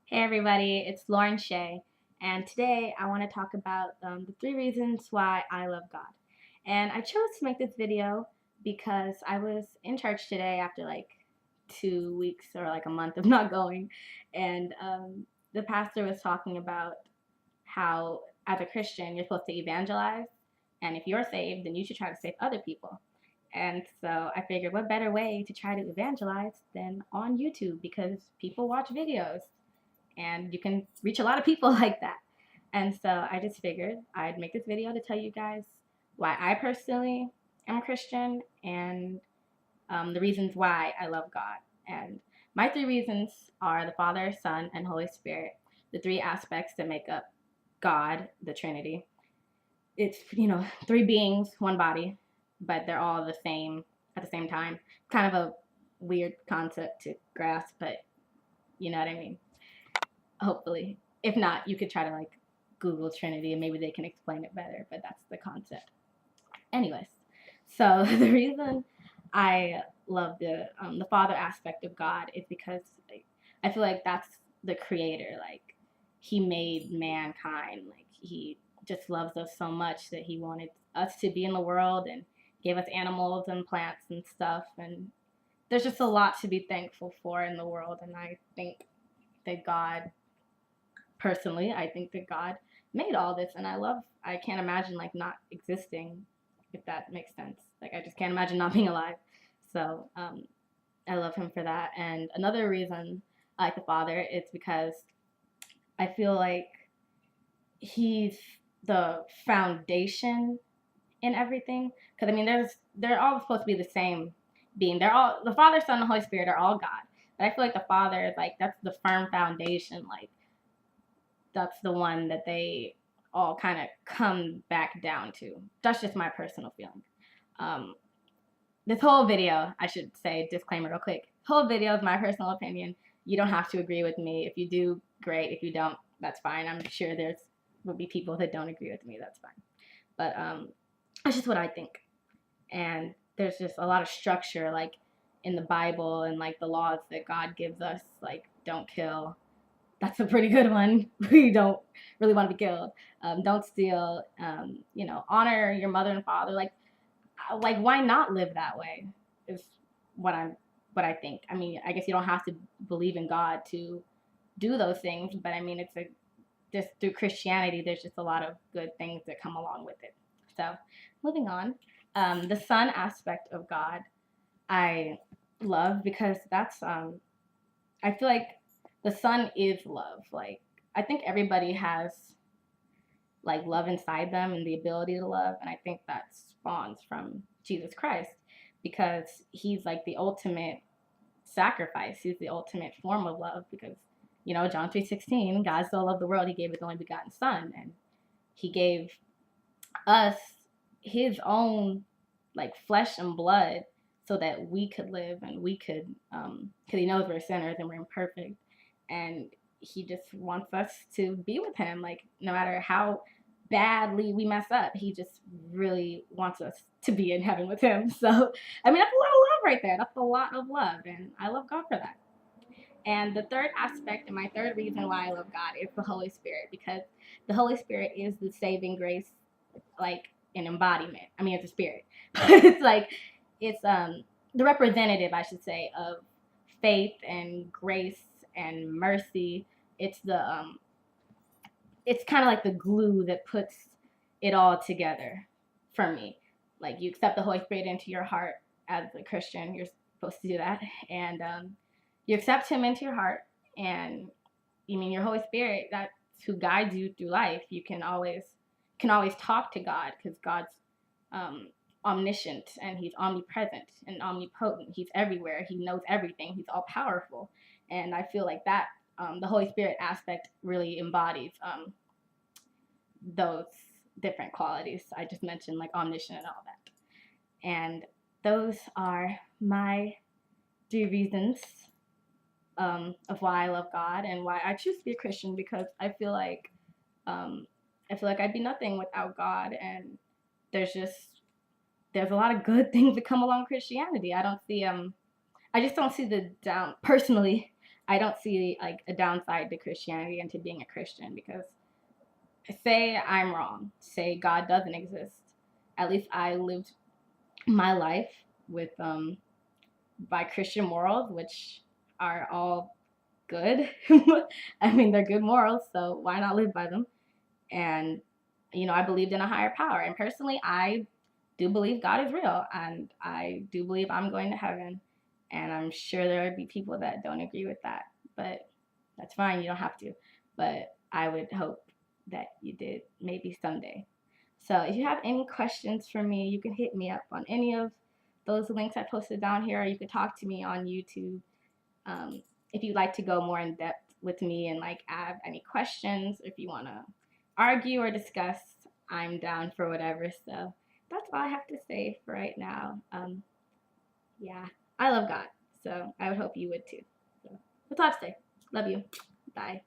Hey everybody, it's Lauren Shea, and today I want to talk about the 3 reasons why I love God. And I chose to make this video because I was in church today after like 2 weeks or like a month of not going, and the pastor was talking about how, as a Christian, you're supposed to evangelize, and if you're saved, then you should try to save other people. And so I figured, what better way to try to evangelize than on YouTube because people watch videos and you can reach a lot of people like that. And so I just figured I'd make this video to tell you guys why I personally am a Christian and the reasons why I love God. And my 3 reasons are the Father, Son, and Holy Spirit, the 3 aspects that make up God, the Trinity. It's, 3 beings, one body, but they're all the same at the same time. Kind of a weird concept to grasp, but you know what I mean. Hopefully. If not, you could try to like Google Trinity and maybe they can explain it better, but that's the concept. Anyways, so the reason I love the Father aspect of God is because like, I feel like that's the creator. Like he made mankind. Like he just loves us so much that he wanted us to be in the world and gave us animals and plants and stuff. And there's just a lot to be thankful for in the world. And I think that God personally, I think that God made all this, and I can't imagine like not existing, if that makes sense. Like I just can't imagine not being alive. So I love him for that. And another reason I like the Father is because I feel like he's the foundation in everything. Because I mean, they're all supposed to be the same being. They're all the Father, Son, and Holy Spirit are all God. But I feel like the Father is like that's the firm foundation. Like that's the one that they all kind of come back down to. That's just my personal feeling. Um, this whole video, I should say, disclaimer real quick. This whole video is my personal opinion. You don't have to agree with me. If you do, great. If you don't, that's fine. I'm sure there's will be people that don't agree with me. That's fine. But that's just what I think. And there's just a lot of structure, like in the Bible and like the laws that God gives us, like don't kill, that's a pretty good one. We don't really want to be killed. Don't steal. Honor your mother and father. Like why not live that way? Is what I think. I mean, I guess you don't have to believe in God to do those things, but I mean, just through Christianity, there's just a lot of good things that come along with it. So, moving on, the Son aspect of God, I love because that's I feel like the Son is love. Like I think everybody has like love inside them and the ability to love, and I think that spawns from Jesus Christ because he's like the ultimate sacrifice. He's the ultimate form of love because John 3:16, God so loved the world he gave his only begotten Son, and he gave us his own like flesh and blood so that we could live and we could because he knows we're sinners and we're imperfect, and he just wants us to be with him, like no matter how badly we mess up, he just really wants us to be in heaven with him. So I mean, that's a lot of love right there. That's a lot of love, and I love God for that. And the third aspect and my third reason why I love God is the Holy Spirit, because the Holy Spirit is the saving grace, like an embodiment. I mean, it's a spirit, but it's like it's the representative, I should say, of faith and grace and mercy. It's kind of like the glue that puts it all together for me. Like you accept the Holy Spirit into your heart as a Christian, you're supposed to do that, and you accept Him into your heart, and you mean your Holy Spirit. That's who guides you through life. You can always talk to God because God's omniscient and He's omnipresent and omnipotent. He's everywhere. He knows everything. He's all powerful, and I feel like that the Holy Spirit aspect really embodies those different qualities I just mentioned, like omniscient and all that. And those are my 3 reasons of why I love God and why I choose to be a Christian, because I feel like I'd be nothing without God, and there's a lot of good things that come along with Christianity. I just don't see the down personally. I don't see like a downside to Christianity and to being a Christian, because say I'm wrong, say God doesn't exist, at least I lived my life with by Christian morals, which are all good. I mean, they're good morals, so why not live by them? And I believed in a higher power. And personally, I do believe God is real, and I do believe I'm going to heaven. And I'm sure there would be people that don't agree with that, but that's fine. You don't have to. But I would hope that you did, maybe someday. So if you have any questions for me, you can hit me up on any of those links I posted down here, or you could talk to me on YouTube. If you'd like to go more in depth with me and like add any questions, if you want to argue or discuss, I'm down for whatever. So that's all I have to say for right now. Yeah, I love God, so I would hope you would too. So that's all I have to say. Love you. Bye.